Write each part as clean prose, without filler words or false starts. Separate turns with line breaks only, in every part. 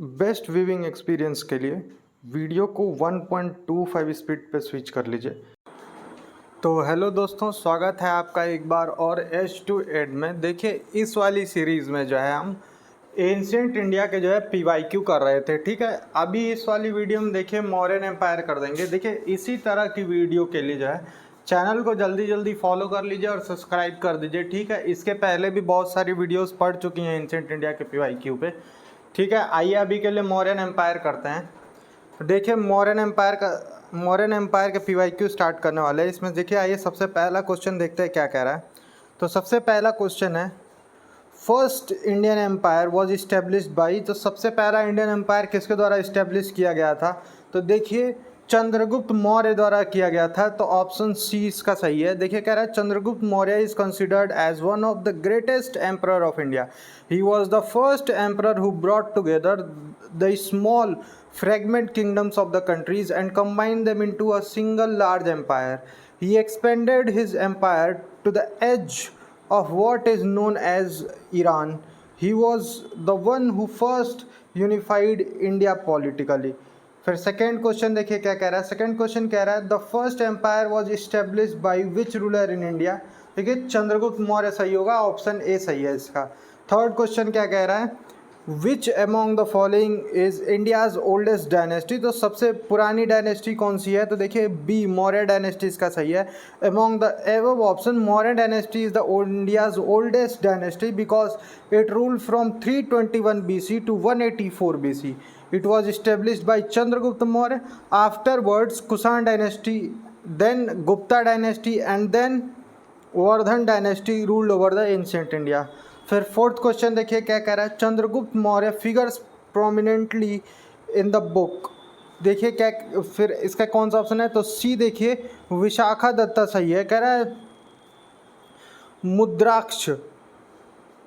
Best viewing experience के लिए video को 1.25 स्पीड पे स्विच कर लीजिए। तो हेलो दोस्तों, स्वागत है आपका एक बार और H2 में। देखिए, इस वाली सीरीज़ में जो है हम एंशिएंट इंडिया के जो है PYQ कर रहे थे। ठीक है, अभी इस वाली वीडियो में देखिए मौर्यन एम्पायर कर देंगे। देखिए, इसी तरह की वीडियो के लिए जो है चैनल को जल्दी जल्दी फॉलो कर लीजिए और सब्सक्राइब कर दीजिए। ठीक है, इसके पहले भी बहुत सारी वीडियोस पढ़ चुकी हैं एंशिएंट इंडिया के PYQ पे। ठीक है, आइए अभी के लिए मौर्यन एम्पायर करते हैं। तो देखिए, मौर्यन एम्पायर के PYQ स्टार्ट करने वाले हैं। इसमें देखिए, आइए सबसे पहला क्वेश्चन देखते हैं क्या कह रहा है। तो सबसे पहला क्वेश्चन है, first Indian empire was established by. तो सबसे पहला इंडियन एम्पायर किसके द्वारा इस्टेब्लिश किया गया था? तो देखिए, चंद्रगुप्त मौर्य द्वारा किया गया था। तो ऑप्शन सी इसका सही है। देखिए, कह रहा है Chandragupta Maurya is considered as one of the greatest emperor of India. He was the first emperor who brought together the small fragment kingdoms of the countries and combined them into a single large empire. He expanded his empire to the edge of what is known as Iran. He was the one who first unified India politically. फिर second question देखिए क्या कह रहा है। Second question कह रहा है, the first empire was established by which ruler in India. देखिए, चंद्रगुप्त मौर्य सही होगा, ऑप्शन ए सही है इसका। थर्ड क्वेश्चन क्या कह रहा है, which among the following is India's oldest dynasty. तो सबसे पुरानी डायनेस्टी कौन सी है? तो देखिए, बी मौर्य डायनेस्टी इसका सही है। Among the above option, Maurya dynasty is the India's oldest dynasty because it rule from 321 BC to 184 BC. It was established by Chandragupta Maurya. Afterwards, Kusan dynasty, then Gupta dynasty, and then Vardhan dynasty ruled over the ancient India. फिर fourth question देखिए क्या कह रहा है, Chandragupta Maurya figures prominently in the book. देखिए क्या, फिर इसका कौन सा ऑप्शन है? तो सी देखिए, विशाखा दत्ता सही है। कह रहा है मुद्राक्ष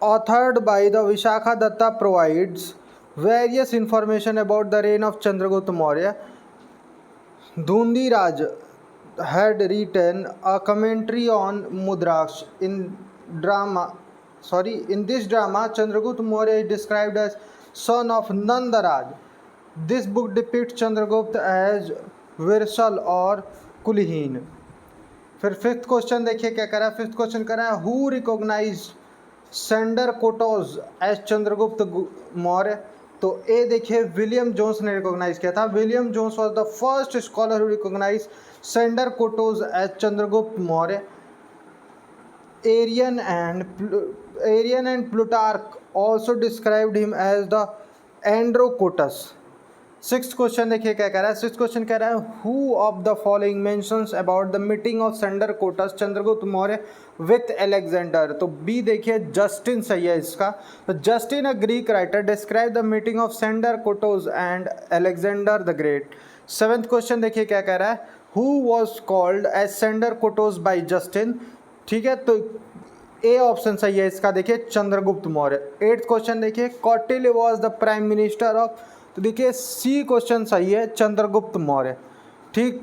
authored by the Vishakha Datta provides various information about the reign of Chandragupta Maurya. Dhundi Raj had written a commentary on Mudraksh in this drama, Chandragupta Maurya is described as son of Nandaraj. This book depicts Chandragupta as Virsal or Kulihin. फिर fifth question देखिए क्या कह रहा है। Fifth question कह रहा है, who recognised Sandrocottus as Chandragupta Maurya. तो ए देखिए, विलियम जोन्स ने रिकॉग्नाइज किया था। William Jones was the first scholar who recognise Sandrocottus as Chandragupta Maurya. Arian and Plutarch also described him as the Androcotus. Sixth question देखिए क्या कह रहा है। सिक्स्थ क्वेश्चन कह रहा है, who of the following mentions about the meeting of Sandrocottus Chandragupta Maurya with Alexander. तो B देखिए, जस्टिन सही है इसका। तो Justin, a Greek writer, describe the meeting of Sandrocottus and Alexander the great. Seventh question देखिए क्या कह रहा है, who was called as Sandrocottus by Justin. ठीक है, तो ए ऑप्शन सही है इसका, देखिए चंद्रगुप्त मौर्य। एट्थ क्वेश्चन देखिए, Kautilya was the prime minister of. तो देखिए सी क्वेश्चन सही है, चंद्रगुप्त मौर्य। ठीक,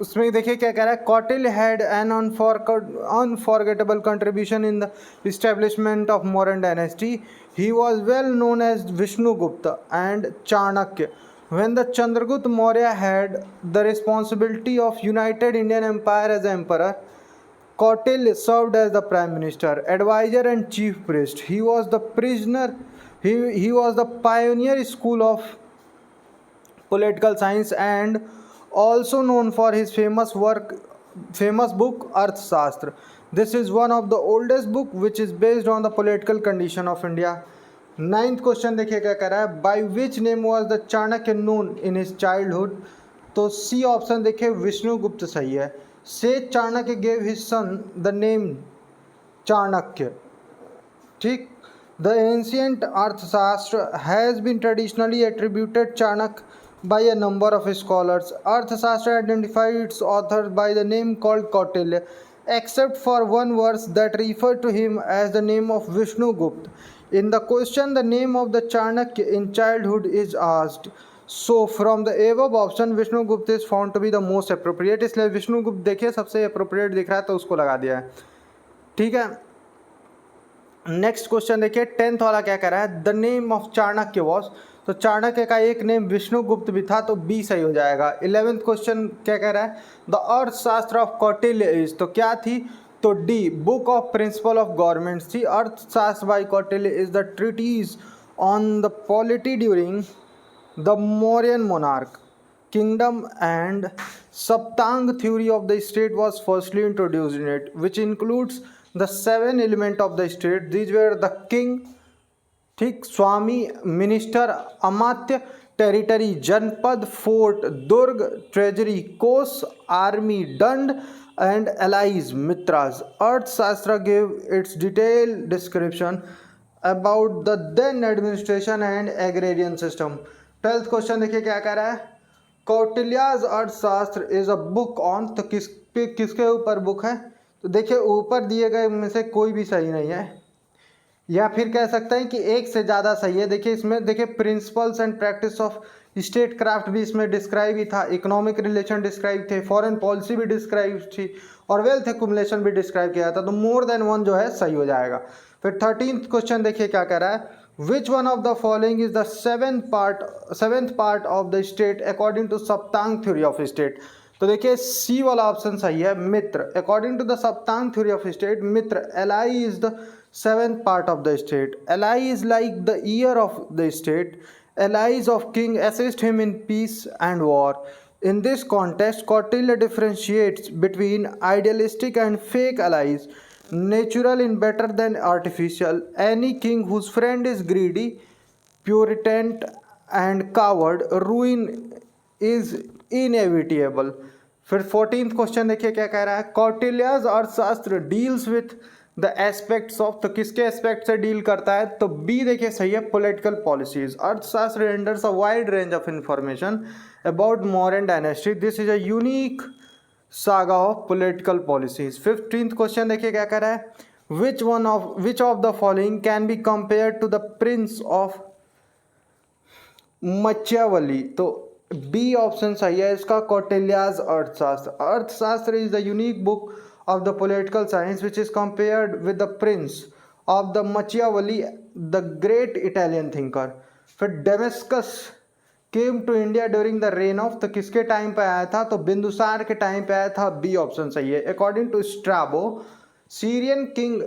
उसमें देखिए क्या कह रहा है, Kautilya had an unforgettable contribution in the establishment of Mauryan dynasty. He was well known as Vishnugupta and Chanakya. When the Chandragupta Maurya had the responsibility of United Indian Empire as emperor, Kautilya served as the prime minister, advisor and chief priest. He was the pioneer school of political science and also known for his famous book Arthashastra. This is one of the oldest book which is based on the political condition of India. Ninth question देखिए क्या कह रहा है, by which name was the Chanakya known in his childhood. तो C option देखिए, विष्णुगुप्त सही है। से Chanakya gave his son the name Chanakya. ठीक, the ancient Arthashastra has been traditionally attributed Chanakya by a number of scholars. Arthashastra identified its author by the name called Kautilya, except for one verse that referred to him as the name of Vishnugupta. In the question, the name of the Chanakya in childhood is asked. So, from the above option, Vishnugupta is found to be the most appropriate. इसलिए विष्णुगुप्त देखिए सबसे appropriate दिख रहा है तो उसको लगा दिया है। ठीक है, नेक्स्ट क्वेश्चन देखिए 10th वाला क्या कह रहा है, the name of Chanakya was. तो चाणक्य का एक नेम विष्णुगुप्त भी था, तो बी सही हो जाएगा। 11th क्वेश्चन क्या कह रहा है, द अर्थशास्त्र ऑफ कौटिल्य इज, तो क्या थी, तो the book of principle of governments थी। Arthashastra by Kautilya is the treatise on the polity during the Mauryan monarch kingdom, and Saptang theory of the state was firstly introduced in it, which includes the 7 elements of the state. These were the king, ठीक, स्वामी, minister, अमात्य, territory, जनपद, fort, दुर्ग, treasury, कोस, army, दंड, and allies, mitras. Arthashastra gave its detailed description about the then administration and agrarian system. 12th question देखिए क्या कह रहा है, कौटिल्याज अर्थशास्त्र is a book on, तो किसके ऊपर बुक है, तो देखिए ऊपर दिए गए में से कोई भी सही नहीं है, या फिर कह सकते हैं कि एक से ज़्यादा सही है। देखिए इसमें देखिए principles and practice of state craft भी इसमें डिस्क्राइब ही था, इकोनॉमिक रिलेशन डिस्क्राइब थे, फॉरेन पॉलिसी भी डिस्क्राइब थी, और वेल्थ एक्युमुलेशन भी डिस्क्राइब किया था, तो मोर देन वन जो है सही हो जाएगा। फिर 13th क्वेश्चन देखिए क्या कह रहा है, which one of the following is the seventh part of the state according to Saptanga theory of state, तो देखिए सी वाला ऑप्शन सही है, mitra. According to the Saptanga theory of state, mitra, ally is the seventh part of the state. Ally is like the ear of the state. Allies of king assist him in peace and war. In this context, Kautilya differentiates between idealistic and fake allies, natural in better than artificial. Any king whose friend is greedy, puritan and coward, ruin is inevitable. फिर 14th question देखिए क्या कह रहा है, कौटिल्याज अर्थशास्त्र deals with the aspects of, तो किसके aspect से डील करता है, तो बी देखिए सही है, political policies. Arthashastra renders a wide range of information about Mauryan dynasty, this is a unique saga of political policies. 15th question देखिए क्या कह रहा है, which of the following can be compare to the prince of Machiavelli, तो B option सही है इसका, Kautilya's Arthashastra. Arthashastra is the unique book of the political science which is compared with the prince of the Machiavelli, the great Italian thinker. फिर डेमेस्कस came to India during the reign of, तो किसके time पे आया था, तो बिंदुसार के टाइम पे आया था, बी ऑप्शन सही है। According to Strabo, Syrian king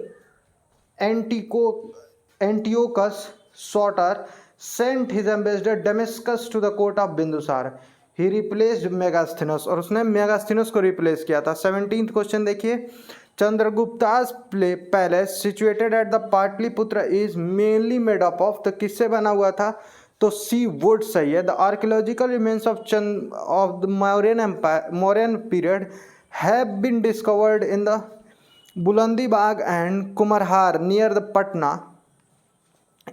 Antiochus Soter sent his ambassador Deimachus to the court of Bindusara, he replaced Megasthenes, और उसने मेगास्थीनस को रिप्लेस किया था। 17th क्वेश्चन देखिए, Chandragupta's palace situated at the Pataliputra is mainly made up of, तो किससे बना हुआ था, तो सी वुड सही है। The archaeological remains of the Mauryan period have been discovered in the Bulandi Bagh and Kumrahar near the Patna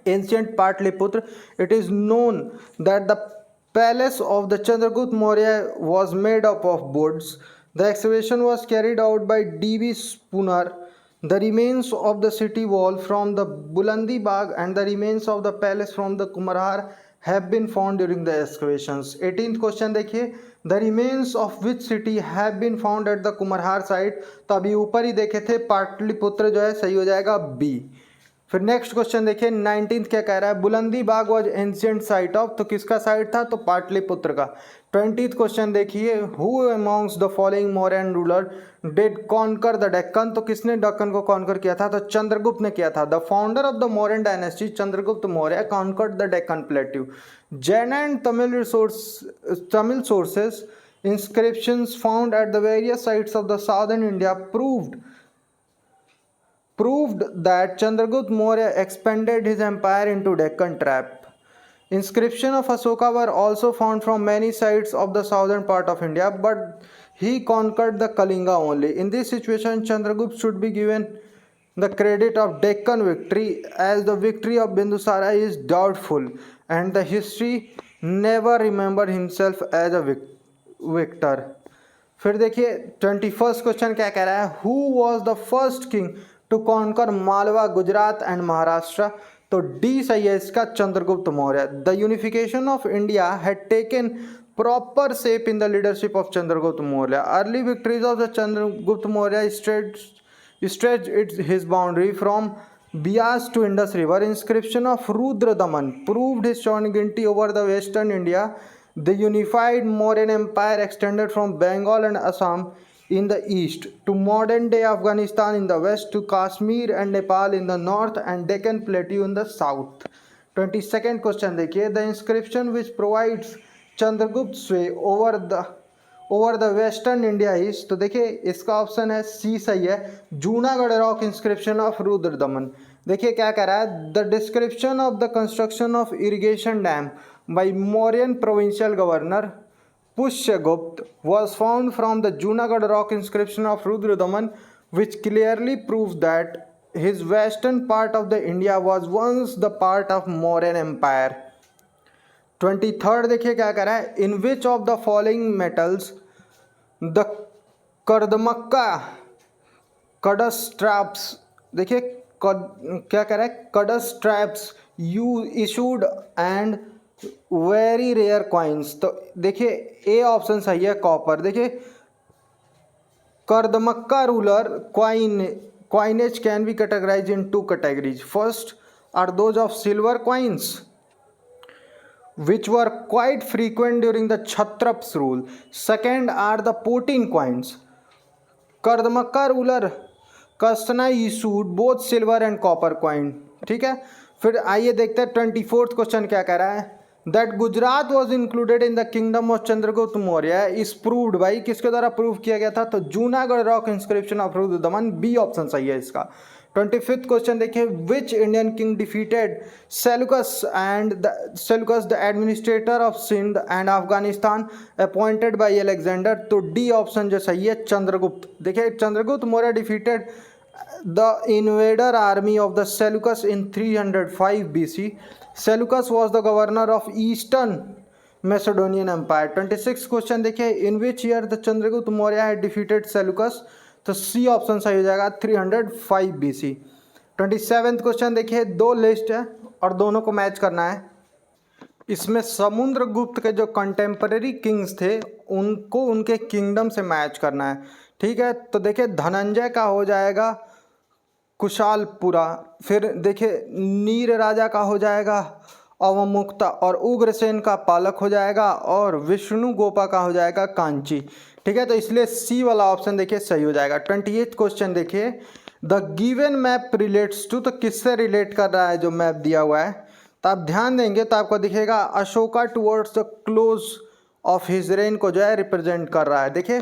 ancient Patliputra. It is known that the palace of the Chandragupta Maurya was made up of woods. The excavation was carried out by D.B. Spooner. The remains of the city wall from the Bulandi Bagh and the remains of the palace from the Kumarhar have been found during the excavations. 18th question देखिए, the remains of which city have been found at the Kumarhar site, तो अभी ऊपर ही देखे थे, पाटलिपुत्र जो है सही हो जाएगा बी। फिर नेक्स्ट क्वेश्चन देखिए 19th क्या कह रहा है, बुलंदी बाग वाज एंशिएंट साइट ऑफ, तो किसका साइट था, तो पाटलिपुत्र का। 20th क्वेश्चन देखिए, who amongst the following Mauryan ruler did conquer the Deccan, तो किसने दक्कन को कॉन्कर किया था, तो चंद्रगुप्त ने किया था। The founder of the Mauryan dynasty Chandragupta Maurya conquered the Deccan plateau. Jain and Tamil sources inscriptions found at the various sites of the southern India proved that Chandragupta Maurya expanded his empire into Deccan Tract. Inscriptions of Ashoka were also found from many sites of the southern part of India, but he conquered the Kalinga only. In this situation, Chandragupta should be given the credit of Deccan victory, as the victory of Bindusara is doubtful, and the history never remembered himself as a victor. फिर देखिए 21st question क्या कह रहा है, who was the first king to conquer Malwa, Gujarat and Maharashtra, तो D सही है इसका, Chandragupta Maurya. The unification of India had taken proper shape in the leadership of Chandragupta Maurya. Early victories of the Chandragupta Maurya stretched his boundary from Bias to Indus River. Inscription of Rudra Daman proved his sovereignty over the Western India. The unified Mauryan Empire extended from Bengal and Assam in the east to modern day Afghanistan in the west, to Kashmir and Nepal in the north, and Deccan Plateau in the south. 22nd question देखिए, the inscription which provides Chandragupta sway over the western India is, तो देखिए इसका option है C सही है, Junagadh rock inscription of Rudradaman. देखिए क्या कह रहा है, the description of the construction of irrigation dam by Mauryan provincial governor Pushyagupta was found from the Junagadh rock inscription of Rudra Daman, which clearly proves that his western part of the India was once the part of Mauryan Empire. 23rd देखिए क्या कह रहा है, in which of the following metals the Kardamaka Kshatrapas, देखिए क्या कह रहा है, Kshatrapas you issued and very rare coins, तो देखिए ए ऑप्शन सही है, कॉपर। देखिए Kardamaka ruler coinage can be categorized in two categories. First are those of silver coins which were quite frequent during the Kshatraps rule. Second are the 14 coins. Kardamaka ruler Chashtana issued both silver and copper coin, ठीक है। फिर आइए देखते हैं 24th question क्या कह रहा है, that Gujarat was included in the kingdom of Chandragupta Maurya is proved by, किसके द्वारा प्रूव किया गया था, तो Junagadh rock inscription of Rudradaman, B option सही है इसका। 25th क्वेश्चन देखिए, which Indian king defeated Seleucus the administrator of Sindh and Afghanistan appointed by Alexander, तो डी ऑप्शन जो सही है चंद्रगुप्त। देखिए Chandragupta Maurya defeated the invader army of the Seleucus in 305 BC. Seleucus was the governor of Eastern Macedonian Empire. 26th question देखिए, in which year the Chandragupta Maurya had defeated Seleucus, तो C option सही हो जाएगा 305 BC. 27th question देखिए, दो list है और दोनों को मैच करना है। इसमें समुद्रगुप्त के जो कंटेम्पररी किंग्स थे उनको उनके किंगडम से मैच करना है, ठीक है। तो देखिए धनंजय का हो जाएगा कुशालपुरा, फिर देखिए नीर राजा का हो जाएगा अवमुक्ता, और उग्रसेन का पालक हो जाएगा, और विष्णु गोपा का हो जाएगा कांची, ठीक है। तो इसलिए सी वाला ऑप्शन देखिए सही हो जाएगा। 28th क्वेश्चन देखिए, the given map relates to, तो किससे रिलेट कर रहा है जो मैप दिया हुआ है, तो आप ध्यान देंगे तो आपको दिखेगा Ashoka towards the close of his rain को जो है रिप्रेजेंट कर रहा है। देखिए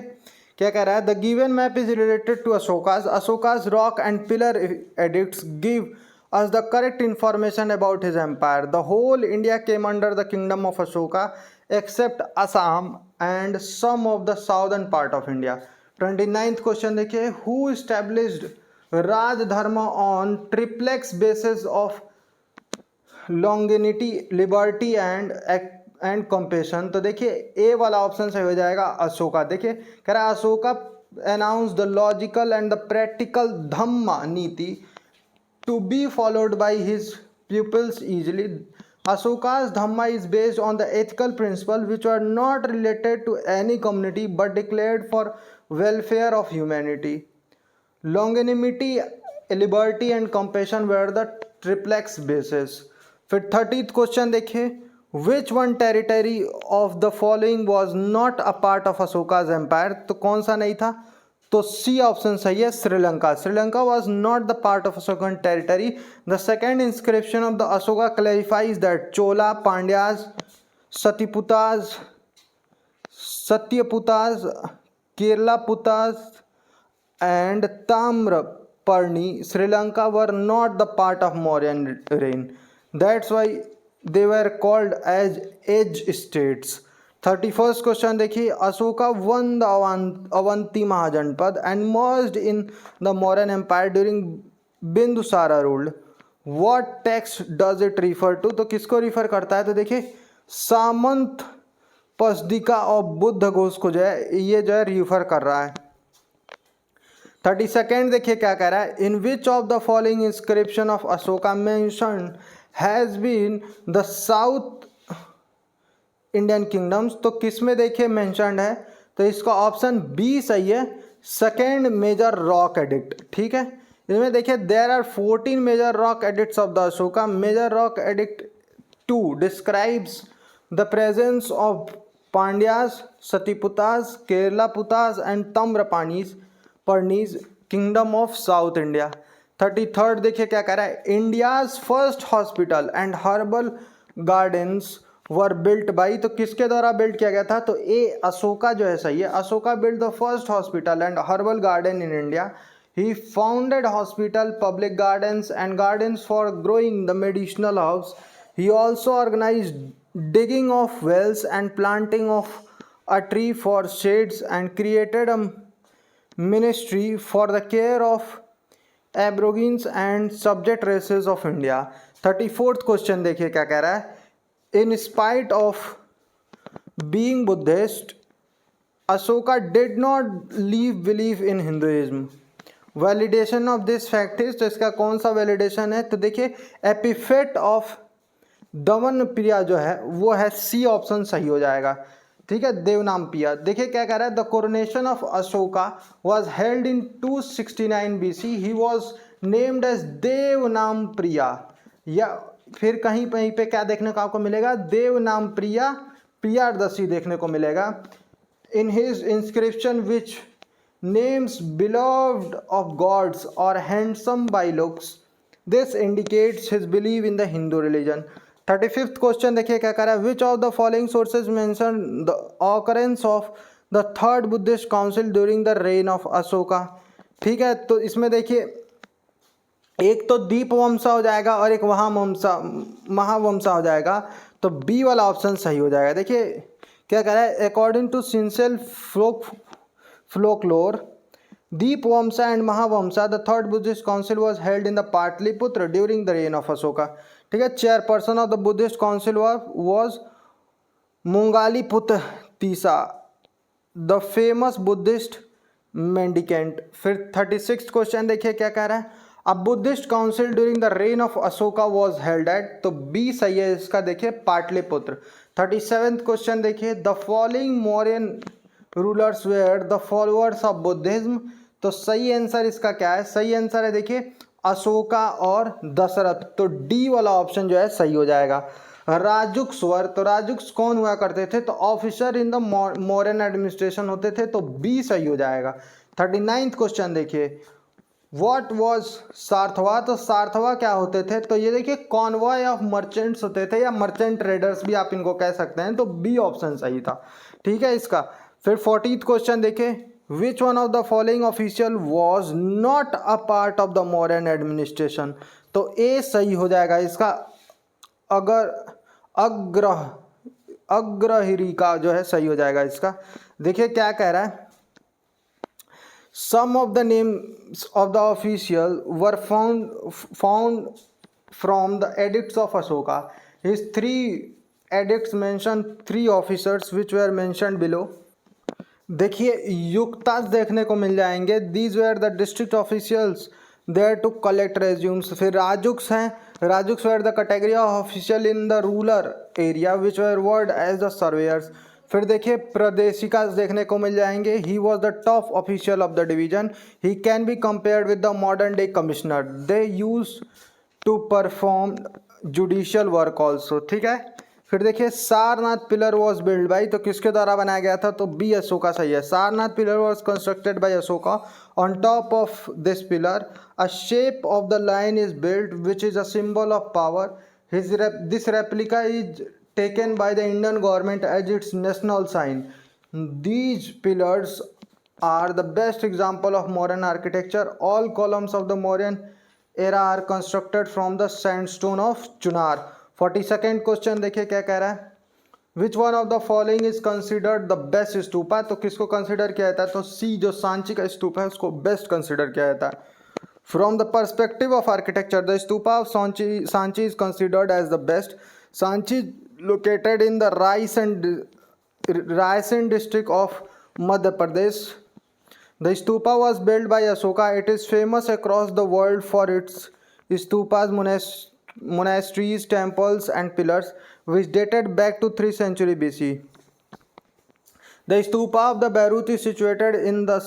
क्या कह रहा है, the given map is related to Ashoka's rock and pillar edicts give us the correct information about his empire, the whole India came under the kingdom of Ashoka except Assam and some of the southern part of India. 29th question देखिए, who established Rajdharma on triplex basis of longevity, liberty and compassion, तो देखिए ए वाला option सही हो जाएगा अशोका। देखिए कह रहा है Ashoka announce the logical and the practical dhamma niti to be followed by his pupils easily. Ashoka's Dhamma is based on the ethical principles which are not related to any community but declared for welfare of humanity. Longanimity, liberty and compassion were the triplex basis. फिर 30th question देखिए, which one territory of the following was not a part of Ashoka's empire, तो कौन सा नहीं था, तो C option सही है Sri Lanka. Sri Lanka was not the part of Ashokan territory. The second inscription of the Ashoka clarifies that Chola, Pandyas, Satiyaputras, Keralaputras and Tamraparni Sri Lanka were not the part of Mauryan reign, that's why they were called as edge states. 31st question देखिए, Ashoka won the Avanti महाजनपद and merged in the Mauryan Empire during Bindusara rule. What text does it refer to, तो किसको refer करता है, तो देखिए सामंत पसदिका और बुद्ध घोष को जो है ये जो है रिफर कर रहा है। 32nd देखिए क्या कह रहा है, in which of the following inscription of Ashoka mention has been the south Indian kingdoms, तो किस में देखिए मेंशनड है, तो इसका ऑप्शन बी सही है, सेकेंड मेजर रॉक एडिक्ट, ठीक है। इसमें देखिए there are 14 major rock edicts of the Ashoka. Major rock edict 2 describes the presence of Pandyas, Satiyaputras, Keralaputras and Tamraparnis पर्नीज kingdom of south India. 33rd देखिए क्या कह रहा है. India's first hospital and herbal gardens were built by. तो किसके द्वारा बिल्ड किया गया था? तो ए अशोका जो है सही है. Ashoka build the first hospital and herbal garden in India. He founded hospital, public gardens and gardens for growing the medicinal herbs. He also organized digging of wells and planting of a tree for shades and created a ministry for the care of aborigines and subject races of India. 34th question देखिए क्या कह रहा है. In spite of being Buddhist, Ashoka did not leave belief in Hinduism. Validation of this fact is, तो इसका कौन सा validation है? तो देखिए एपिफेट ऑफ दमन प्रिया जो है वो है सी ऑप्शन सही हो जाएगा. ठीक है, देवनाम प्रिया. देखिए क्या कह रहा है. The coronation of Ashoka was held in 269 BC. He was named as Devanam Priya. या फिर कहीं कहीं पे क्या देखने को आपको मिलेगा? देवनाम प्रिया प्रियादर्शी देखने को मिलेगा. In his inscription which names beloved of gods or handsome by looks. This indicates his belief in the Hindu religion. 35th question देखिए क्या कर रहा है. Which of the following sources mention the occurrence of the third Buddhist council during the reign of Ashoka? ठीक है, तो इसमें देखिए एक तो दीपवंशा हो जाएगा और एक महावंशा हो जाएगा. तो बी वाला ऑप्शन सही हो जाएगा. देखिए क्या कह रहा है. According to Sinhalese folklore, Deepvamsa and Mahavamsa, the third Buddhist council was held in the Patliputra during the reign of Ashoka. ठीक है, chairperson of the Buddhist council was Mungaliputta Tisa, the famous Buddhist mendicant. फिर 36th question देखिए क्या कह रहा है. A Buddhist council during the reign of Ashoka was held at, तो B सही है इसका. देखिए पाटलिपुत्र. 37th क्वेश्चन देखिए. The following Mauryan rulers were the followers of Buddhism. तो सही आंसर इसका क्या है? सही आंसर है देखिए अशोका और दशरथ. तो डी वाला ऑप्शन जो है सही हो जाएगा. राजुक्स्वर, तो राजुक्स कौन हुआ करते थे? तो officer in the Mauryan administration होते थे. तो बी सही हो जाएगा. 39th क्वेश्चन देखिए. What was Sarthava. तो सार्थवा क्या होते थे? तो ये देखिए कॉन्वॉय ऑफ मर्चेंट्स होते थे या मर्चेंट ट्रेडर्स भी आप इनको कह सकते हैं. तो बी ऑप्शन सही था. ठीक है इसका. फिर 40th क्वेश्चन देखें. विच one of the following official was not a part of the Mauryan administration. तो ए सही हो जाएगा इसका. अगर अग्रहिरिका जो है सही हो जाएगा इसका. देखिए क्या कह रहा है. Some of the names of the official were found from the edicts of Ashoka. His 3 edicts mention 3 officers which were mentioned below. देखिए युक्तास देखने को मिल जाएंगे. These were the district officials there to collect resumes. फिर राजुक्स हैं. Rajukas were the category of official in the rural area which were word as the surveyors. फिर देखिए प्रदेशिकास देखने को मिल जाएंगे. He was the top official of the division. He can be compared with the modern day commissioner. They use to perform judicial work also. ठीक है. फिर देखिए Sarnath pillar was build by. तो किसके द्वारा बनाया गया था? तो बी अशोका सही है. Sarnath pillar was constructed by Ashoka. On top of this pillar a shape of the line is built which is a symbol of power. This replica is taken by the Indian government as its national sign. These pillars are the best example of Mauryan architecture. All columns of the Mauryan era are constructed from the sandstone of Chunar. 42nd question देखिए क्या कह रहा है. Which one of the following is considered the best stupa. तो किसको consider किया जाता है? तो सी जो सांची का स्तूप है उसको बेस्ट कंसिडर किया जाता है. From the perspective of architecture, the stupa of Sanchi is considered as the best. Sanchi located in the Raisen district of Madhya Pradesh. The stupa was built by Ashoka. It is famous across the world for its stupas, monasteries, temples and pillars which dated back to 3rd century BC. The stupa of the Beirut is situated in the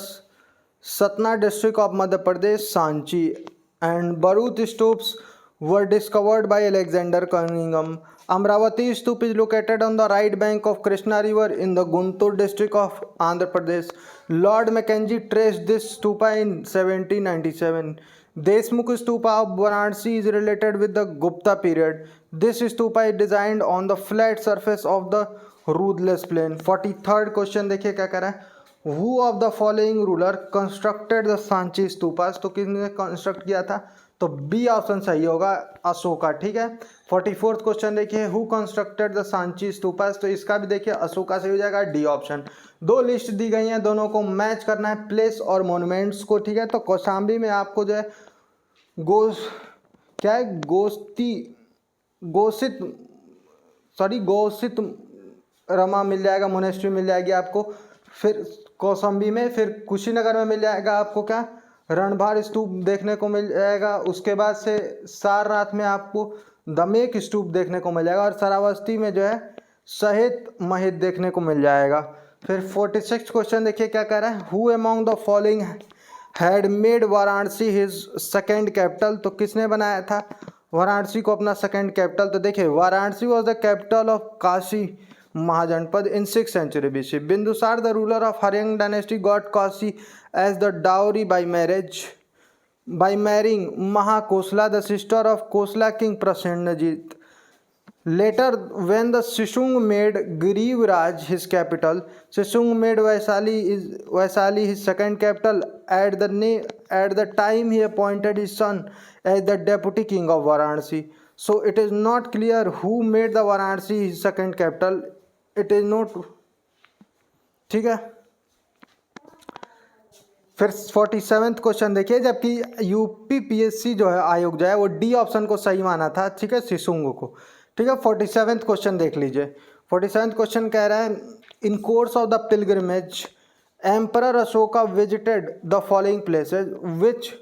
Satna district of Madhya Pradesh, Sanchi. And Bharuch stoops were discovered by Alexander Cunningham. Amravati stoop is located on the right bank of Krishna river in the Guntur district of Andhra Pradesh. Lord Mackenzie traced this stupa in 1797. Deshmukh stupa of Varanasi is related with the Gupta period. This stupa is designed on the flat surface of the ruthless plain. 43rd question देखिए क्या कह रहा है, Who of the following ruler constructed the Sanchi stupas, तो किसने construct किया था, तो बी ऑप्शन सही होगा, अशोका। ठीक है। 44th क्वेश्चन देखिए, who constructed the Sanchi stupas, तो इसका भी देखिए अशोका सही हो जाएगा, डी ऑप्शन। दो लिस्ट दी गई हैं, दोनों को मैच करना है, प्लेस और मोन्यूमेंट्स को। ठीक है। तो कौशाम्बी में आपको जो है गोसित रमा मिल जाएगा, मोनेस्ट्री मिल जाएगी आपको। फिर कौशाम्बी में, फिर कुशीनगर में मिल जाएगा आपको क्या, रणभार स्तूप देखने को मिल जाएगा। उसके बाद से सारनाथ में आपको दमेक स्तूप देखने को मिल जाएगा, और श्रावस्ती में जो है सहित महित देखने को मिल जाएगा। फिर 46 क्वेश्चन देखिए क्या कह रहा है, who among the following had made Varanasi his second capital, तो किसने बनाया था वाराणसी को अपना सेकेंड कैपिटल, तो देखिए Varanasi was the capital of Kashi Mahajanapada in 6th century BC. Bindusar, the ruler of Haryang dynasty, got Kashi as the dowry by marrying Mahakosla, the sister of Kosla king Prasenajit. Later, when the Shishung made Girivraj his capital, Shishung made Vaisali his second capital. At the time, he appointed his son as the deputy king of Varanasi. So it is not clear who made the Varanasi his second capital. It is not, ठीक है। फिर 47th question देखिए, जबकि UPPSC जो है आयोग जो है वो डी ऑप्शन को सही माना था, ठीक है, शिशुंग को। ठीक है। 47th क्वेश्चन देख लीजिए। 47th क्वेश्चन कह रहा है, in course of the pilgrimage emperor Ashoka visited the following places, which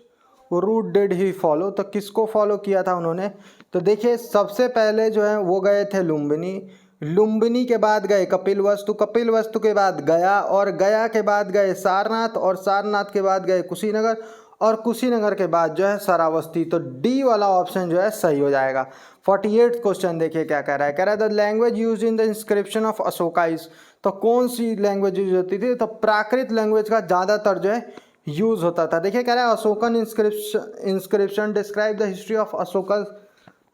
route did he follow, तो किसको फॉलो किया था उन्होंने, तो देखिए सबसे पहले जो है वो गए थे लुम्बिनी, लुम्बिनी के बाद गए कपिलवस्तु, कपिलवस्तु के बाद गया, और गया के बाद गए सारनाथ, और सारनाथ के बाद गए कुशीनगर, और कुशीनगर के बाद जो है श्रावस्ती। तो डी वाला ऑप्शन जो है सही हो जाएगा। 48th क्वेश्चन देखिए क्या कह रहा है, कह रहा है the language use in the inscription of Ashoka is, तो कौन सी लैंग्वेज यूज होती थी, तो प्राकृत लैंग्वेज का ज़्यादातर जो है यूज होता था। देखिए कह रहा है Ashokan inscription describe the history of Ashoka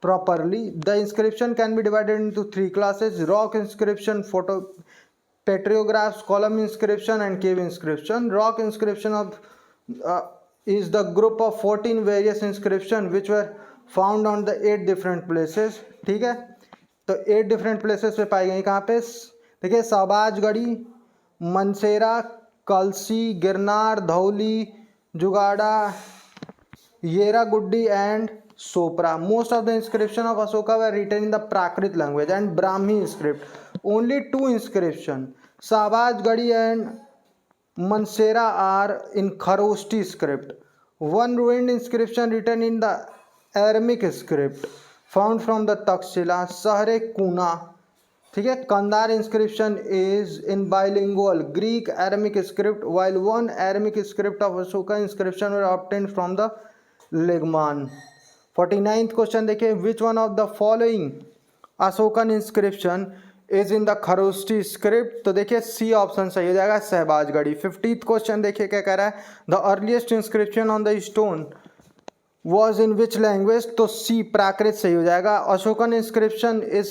properly. The inscription can be divided into 3 classes: rock inscription, photo petrographs, column inscription and cave inscription. Rock inscription is the group of 14 various inscription which were found on the 8 different places. ठीक है। तो 8 different places पे पाई गई, कहाँ पे, देखिए साबाजगढ़ी, मनसेरा, कलसी, Girnar, Dhauli, जुगाड़ा, येरागुड्डी and Sopra. Most of the inscription of Ashoka were written in the Prakrit language and Brahmi script. Only 2 inscription, Savajgadi and Mansera, are in Kharoshti script. One ruined inscription written in the Aramaic script found from the Takshila, Sahre Kuna. ठीक है। Kandar inscription is in bilingual Greek Aramaic script, while one Aramaic script of Ashoka inscription were obtained from the Legman. 49th question देखिए, which one of the following Ashokan inscription is in the Kharosthi script, तो देखिए सी option सही हो जाएगा, Shahbazgarhi. 50th question देखिए क्या कह रहा है, the earliest inscription on the stone was in which language, तो सी प्राकृत सही हो जाएगा। अशोकन इंस्क्रिप्शन इज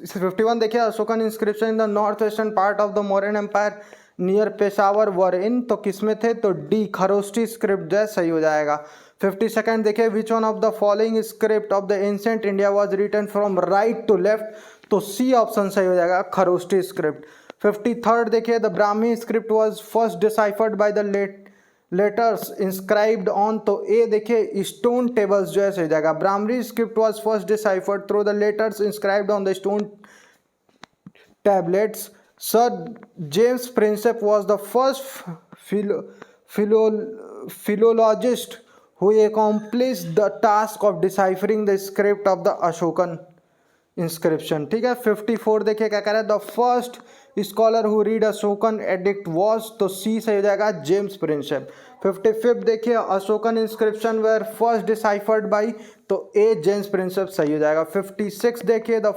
51 देखिए, Ashokan inscription in the north western part of the Mauryan empire near Peshawar were in, तो किसमें थे, तो डी खरोष्टी स्क्रिप्ट जो है सही हो जाएगा। 52nd देखिए, which one of the following script of the ancient India was written from right to left, तो सी ऑप्शन सही हो जाएगा, खरोष्टी स्क्रिप्ट। 53rd देखिए, the Brahmi script was first deciphered by the letters inscribed on, तो A देखिए stone tables जो है सही हो जाएगा। Brahmi script was first deciphered through the letters inscribed on the stone tablets. Sir James Prinsep was the first philologist who accomplished the task of deciphering the script of the Ashokan inscription। ठीक है। 54 देखिए क्या कह रहा है, the first scholar who read Ashokan edict was, तो C सही हो जाएगा, जेम्स प्रिंसेप। 55 देखिए Ashokan inscription were first deciphered by, तो ए जेम्स प्रिंसेप सही हो जाएगा। 56 देखिए the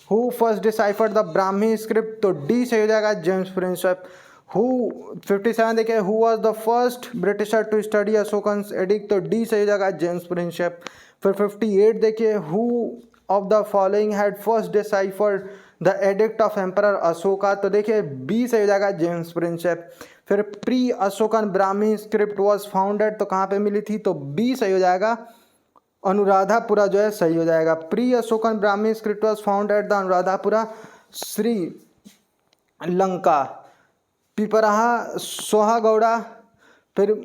who first deciphered the Brahmi script, तो डी सही हो जाएगा जेम्स प्रिंसेप। हु 57 देखिए who was the first Britisher to study Ashokan's edict, तो डी सही हो जाएगा जेम्स प्रिंसेप। फिर 58 देखिए who of the following had first deciphered the edict of emperor Ashoka, तो देखिए बी सही हो जाएगा जेम्स प्रिंसेप। फिर pre Ashokan Brahmi script was founded, तो कहाँ पे मिली थी, तो बी सही हो जाएगा, अनुराधापुरा जो है सही हो जाएगा। Pre Ashokan Brahmi script was founded the Anuradhapura Sri Lanka. Piprahwa Sohgaura फिर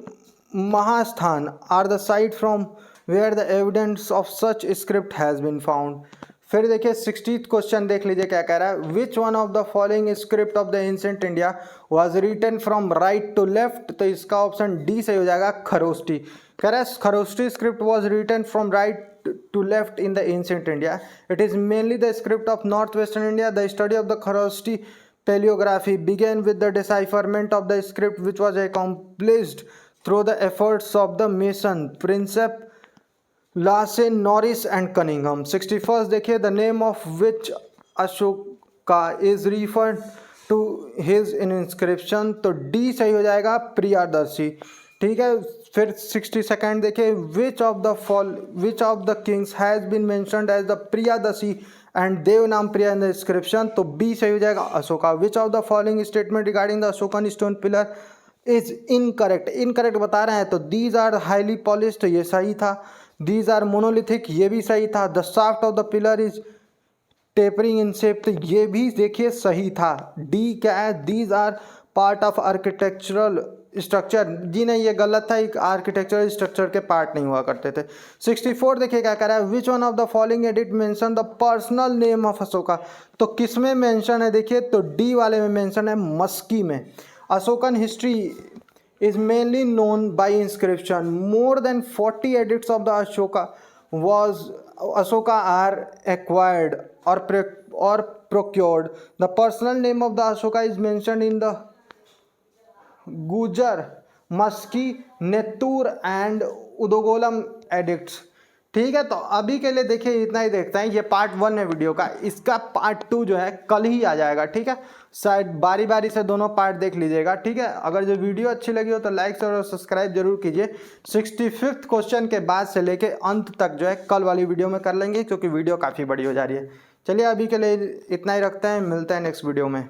Mahasthan are the site from where the evidence of such script has been found. फिर देखिए 60th क्वेश्चन देख लीजिए क्या कह रहा है। Which one of the following script of the ancient India was written from right to left, तो इसका ऑप्शन डी सही हो जाएगा, खरोष्टी। कह रहा है Kharoshthi script was written from right to left in the ancient India. It is mainly the script of north western India. The study of the Kharoshthi paleography began with the decipherment of the script which was accomplished through the efforts of the mason Prinsep, Lasse, Norris and Cunningham। 61st देखिए the name of which Ashoka is referred to his inscription, तो D सही हो जाएगा, प्रियादर्शी। ठीक है। फिर 62nd देखिए which of the kings has been mentioned as the Priyadarshi and Devanam Priya in the inscription, तो बी सही हो जाएगा, Ashoka. Which of the following statement regarding the Ashokan stone pillar is incorrect, incorrect बता रहे हैं, तो दीज आर हाईली पॉलिश्ड, ये सही था। दीज आर मोनोलिथिक, ये भी सही था। The shaft of the pillar is tapering in shape, तो ये भी देखिए सही था। डी क्या है, these are part of architectural structure, जी नहीं ये गलत था, एक आर्किटेक्चरल स्ट्रक्चर के पार्ट नहीं हुआ करते थे। 64 देखिए क्या कह रहा है। Which one of the following edit mention the personal name of Ashoka, तो किस में मेंशन है देखिए, तो डी वाले में मेंशन है, मस्की में। Ashokan history is mainly known by inscription. More than 40 edicts of the Ashoka are acquired और procured. The personal name of the Ashoka is mentioned in the गुजर, मस्की, नेतूर एंड उदोगोलम एडिक्ट्स। ठीक है, तो अभी के लिए देखिए इतना ही देखते हैं। ये पार्ट 1 है वीडियो का, इसका पार्ट 2 जो है कल ही आ जाएगा। ठीक है, शायद बारी बारी से दोनों पार्ट देख लीजिएगा। ठीक है, अगर जो वीडियो अच्छी लगी हो तो लाइक और सब्सक्राइब जरूर कीजिए। 65th क्वेश्चन के बाद से लेके अंत तक जो है कल वाली वीडियो में कर लेंगे, क्योंकि वीडियो काफ़ी बड़ी हो जा रही है। चलिए अभी के लिए इतना ही रखते हैं, मिलते हैं नेक्स्ट वीडियो में।